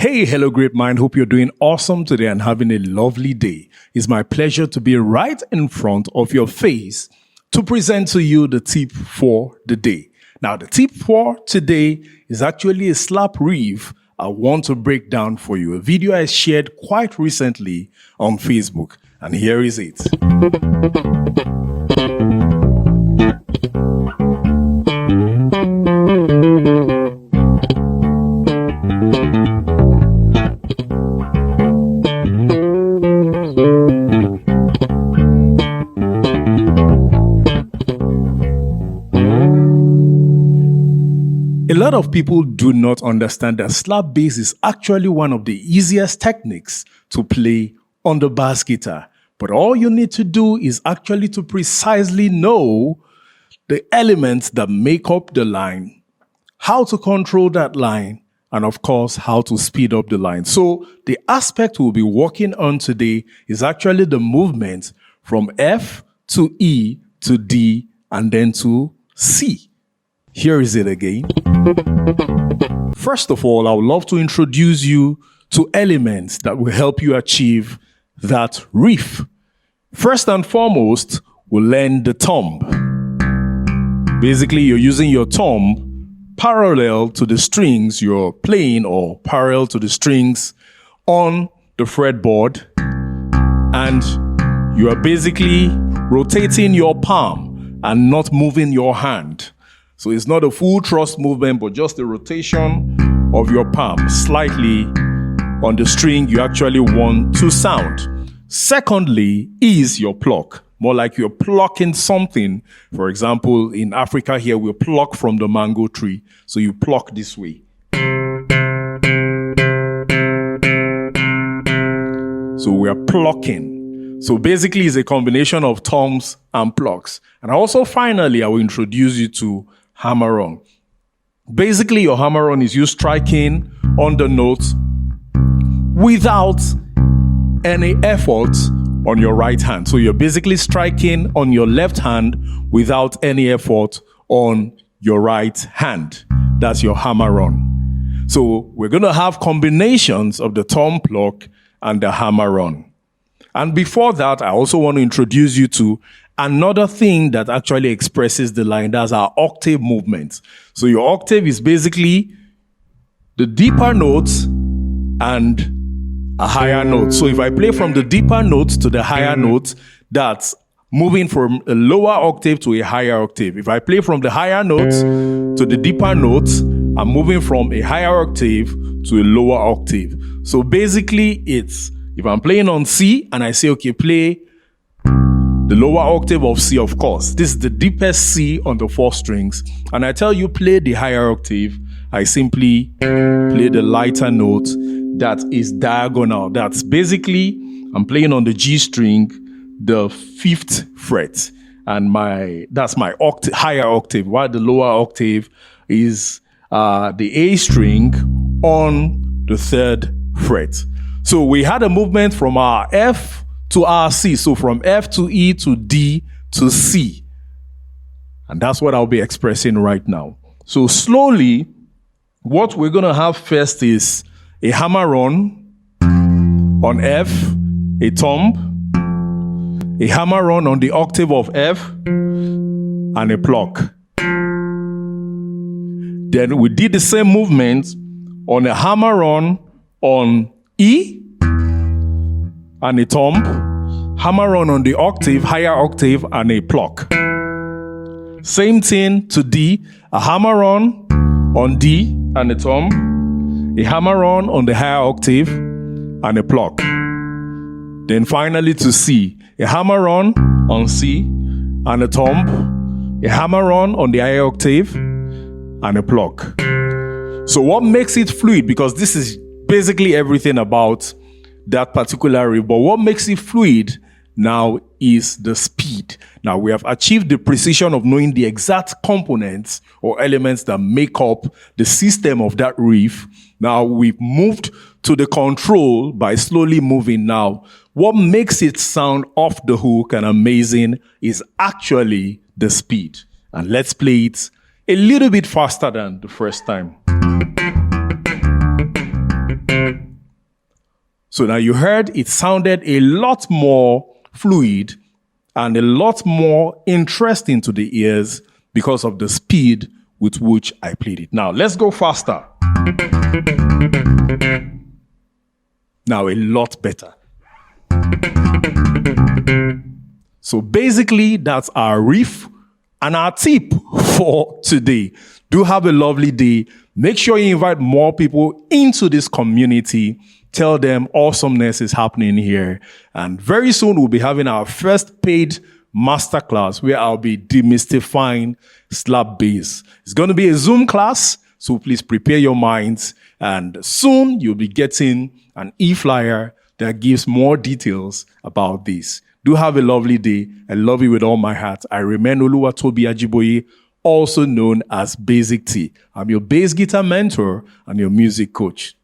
Hey, hello, great mind. Hope you're doing awesome today and having a lovely day. It's my pleasure to be right in front of your face to present to you the tip for the day. Now, the tip for today is actually a slap riff I want to break down for you. A video I shared quite recently on Facebook. And here is it. A lot of people do not understand that slap bass is actually one of the easiest techniques to play on the bass guitar. But all you need to do is actually to precisely know the elements that make up the line, how to control that line, and of course, how to speed up the line. So the aspect we'll be working on today is actually the movement from F to E to D and then to C. Here is it again. First of all, I would love to introduce you to elements that will help you achieve that riff. First and foremost, we'll learn the thumb. Basically, you're using your thumb parallel to the strings you're playing or parallel to the strings on the fretboard, and you are basically rotating your palm and not moving your hand. So it's not a full thrust movement, but just the rotation of your palm slightly on the string you actually want to sound. Secondly is your pluck. More like you're plucking something. For example, in Africa here, we pluck from the mango tree. So you pluck this way. So we are plucking. So basically it's a combination of thumbs and plucks. And also finally, I will introduce you to hammer-on. Basically, your hammer-on is you striking on the notes without any effort on your right hand. So you're basically striking on your left hand without any effort on your right hand. That's your hammer-on. So we're going to have combinations of the thumb pluck and the hammer-on. And before that, I also want to introduce you to another thing that actually expresses the line. That's our octave movement. So your octave is basically the deeper notes and a higher note. So if I play from the deeper notes to the higher notes, that's moving from a lower octave to a higher octave. If I play from the higher notes to the deeper notes, I'm moving from a higher octave to a lower octave. So basically it's, if I'm playing on C and I say, okay, play the lower octave of C, of course. This is the deepest C on the 4 strings. And I tell you, play the higher octave. I simply play the lighter note that is diagonal. That's basically, I'm playing on the G string, the 5th fret. And that's my higher octave, while the lower octave is the A string on the 3rd fret. So we had a movement from our F to our C. So from F to E to D to C. And that's what I'll be expressing right now. So slowly, what we're going to have first is a hammer-on F, a thumb, a hammer-on on the octave of F, and a pluck. Then we did the same movement on a hammer-on on E, and a thumb, hammer-on on the octave, higher octave, and a pluck. Same thing to D, a hammer-on on D and a thumb, a hammer-on the higher octave, and a pluck. Then finally to C, a hammer-on C and a thumb, a hammer-on the higher octave, and a pluck. So what makes it fluid, because this is basically everything about that particular riff, but what makes it fluid now is the speed. Now we have achieved the precision of knowing the exact components or elements that make up the system of that riff. Now we've moved to the control by slowly moving. Now what makes it sound off the hook and amazing is actually the speed. And let's play it a little bit faster than the first time. So now you heard it sounded a lot more fluid and a lot more interesting to the ears because of the speed with which I played it. Now let's go faster. Now a lot better. So basically that's our riff and our tip for today. Do have a lovely day. Make sure you invite more people into this community. Tell them awesomeness is happening here. And very soon we'll be having our first paid masterclass where I'll be demystifying slap bass. It's going to be a Zoom class, so please prepare your minds. And soon you'll be getting an e-flyer that gives more details about this. Do have a lovely day. I love you with all my heart. I remain Oluwatobi Ajiboye, also known as Bazzik T. I'm your bass guitar mentor and your music coach.